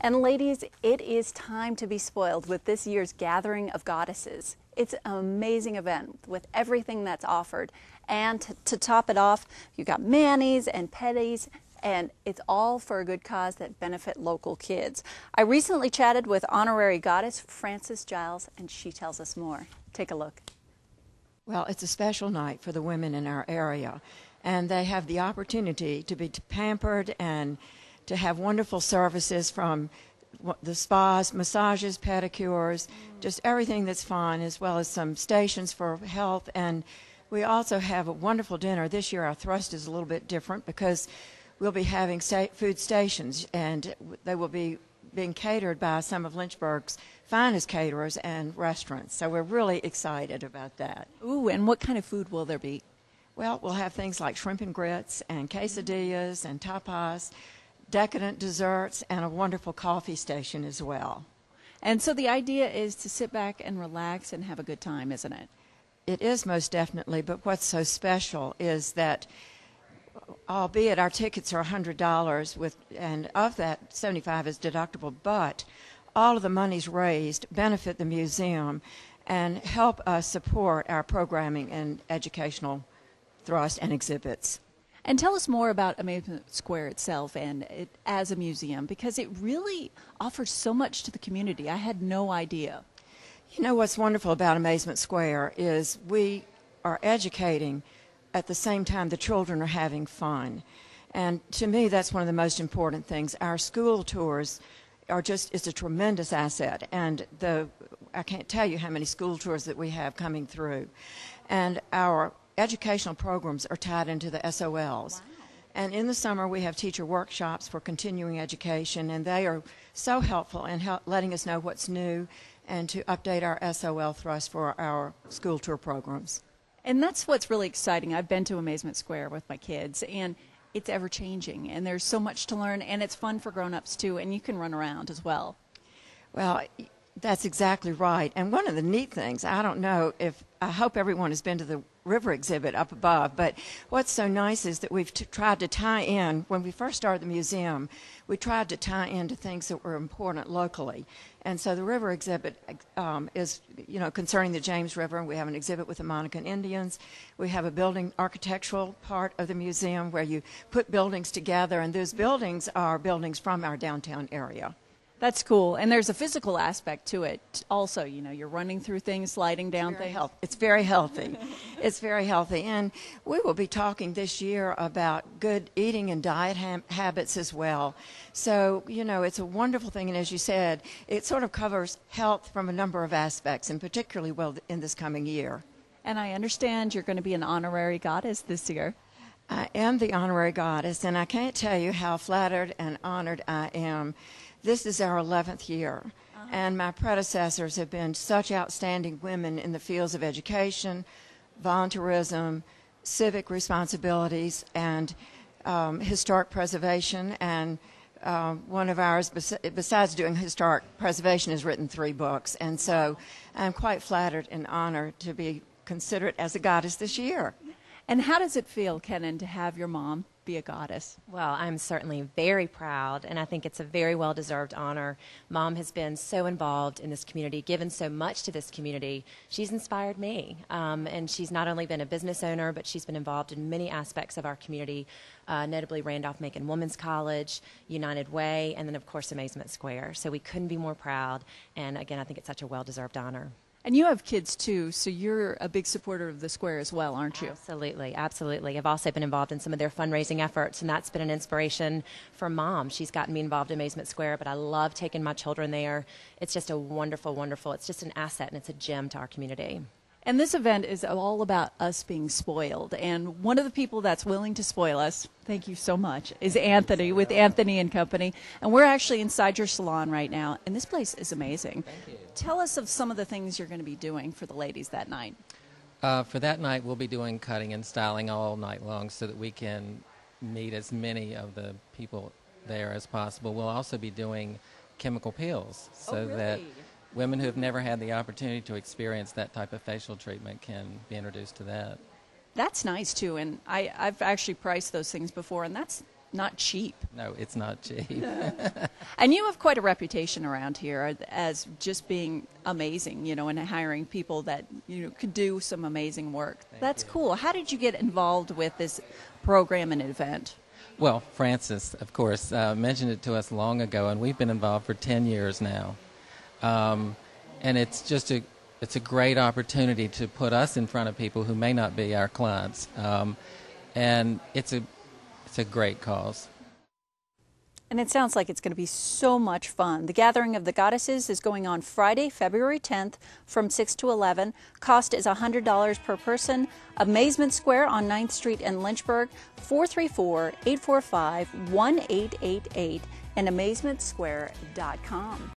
And ladies, it is time to be spoiled with this year's Gathering of Goddesses. It's an amazing event with everything that's offered. And to top it off, you've got manis and petties, and it's all for a good cause that benefit local kids. I recently chatted with honorary goddess Frances Giles, and she tells us more. Take a look. Well, it's a special night for the women in our area, and they have the opportunity to be pampered and to have wonderful services from the spas, massages, pedicures, just everything that's fun, as well as some stations for health. And we also have a wonderful dinner. This year our thrust is a little bit different because we'll be having food stations, and they will be being catered by some of Lynchburg's finest caterers and restaurants. So we're really excited about that. Ooh, and what kind of food will there be? Well, we'll have things like shrimp and grits and quesadillas and tapas, decadent desserts, and a wonderful coffee station as well. And so the idea is to sit back and relax and have a good time, isn't it? It is, most definitely, but what's so special is that, albeit our tickets are $100, and of that, $75 is deductible, but all of the monies raised benefit the museum and help us support our programming and educational thrust and exhibits. And tell us more about Amazement Square itself and it as a museum, because it really offers so much to the community. I had no idea. You know what's wonderful about Amazement Square is we are educating at the same time the children are having fun. And to me, that's one of the most important things. Our school tours are it's a tremendous asset. And I can't tell you how many school tours that we have coming through. And our educational programs are tied into the SOLs. Wow. And in the summer, we have teacher workshops for continuing education, and they are so helpful in letting us know what's new and to update our SOL thrust for our school tour programs. And that's what's really exciting. I've been to Amazement Square with my kids, and it's ever-changing, and there's so much to learn, and it's fun for grown-ups, too, and you can run around as well. Well, that's exactly right. And one of the neat things, I hope everyone has been to the river exhibit up above, but what's so nice is that we've tried to tie in, when we first started the museum, we tried to tie into things that were important locally. And so the river exhibit is, concerning the James River, and we have an exhibit with the Monacan Indians. We have a building architectural part of the museum where you put buildings together, and those buildings are buildings from our downtown area. That's cool. And there's a physical aspect to it also. You're running through things, sliding down things. It's very healthy. It's very healthy. And we will be talking this year about good eating and diet habits as well. So, it's a wonderful thing. And as you said, it sort of covers health from a number of aspects, and particularly well in this coming year. And I understand you're going to be an honorary goddess this year. I am the honorary goddess, and I can't tell you how flattered and honored I am. This is our 11th year, and my predecessors have been such outstanding women in the fields of education, volunteerism, civic responsibilities, and historic preservation. And one of ours, besides doing historic preservation, has written 3 books. And so I'm quite flattered and honored to be considered as a goddess this year. And how does it feel, Kenan, to have your mom be a goddess? Well, I'm certainly very proud, and I think it's a very well-deserved honor. Mom has been so involved in this community, given so much to this community. She's inspired me, and she's not only been a business owner, but she's been involved in many aspects of our community, notably Randolph-Macon Women's College, United Way, and then, of course, Amazement Square. So we couldn't be more proud, and again, I think it's such a well-deserved honor. And you have kids, too, so you're a big supporter of the square as well, aren't you? Absolutely, absolutely. I've also been involved in some of their fundraising efforts, and that's been an inspiration for Mom. She's gotten me involved in Amazement Square, but I love taking my children there. It's just a wonderful, it's just an asset, and it's a gem to our community. And this event is all about us being spoiled. And one of the people that's willing to spoil us, thank you so much, is Anthony with Anthony and Company. And we're actually inside your salon right now, and this place is amazing. Thank you. Tell us of some of the things you're going to be doing for the ladies that night. For that night, we'll be doing cutting and styling all night long so that we can meet as many of the people there as possible. We'll also be doing chemical peels so that women who have never had the opportunity to experience that type of facial treatment can be introduced to that. That's nice, too, and I've actually priced those things before, and that's not cheap. No, it's not cheap. And you have quite a reputation around here as just being amazing, and hiring people that could do some amazing work. That's cool. How did you get involved with this program and event? Well, Francis, of course, mentioned it to us long ago, and we've been involved for 10 years now. And it's just it's a great opportunity to put us in front of people who may not be our clients. And it's a great cause. And it sounds like it's going to be so much fun. The Gathering of the Goddesses is going on Friday, February 10th from 6 to 11. Cost is $100 per person. Amazement Square on 9th Street in Lynchburg, 434-845-1888 and AmazementSquare.com.